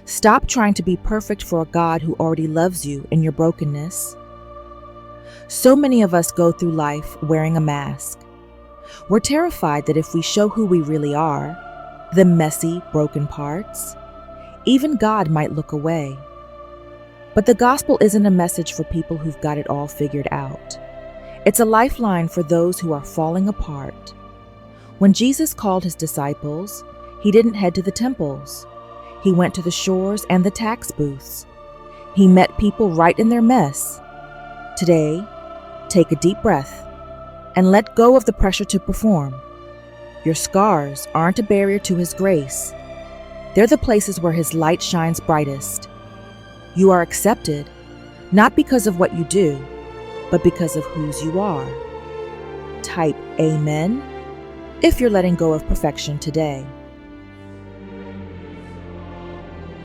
Stop trying to be perfect for a God who already loves you in your brokenness. So many of us go through life wearing a mask. We're terrified that if we show who we really are, the messy, broken parts, even God might look away. But the gospel isn't a message for people who've got it all figured out. It's a lifeline for those who are falling apart. When Jesus called his disciples, he didn't head to the temples. He went to the shores and the tax booths. He met people right in their mess. Today, take a deep breath and let go of the pressure to perform. Your scars aren't a barrier to his grace. They're the places where his light shines brightest. You are accepted, not because of what you do, but because of whose you are. Type Amen if you're letting go of perfection today.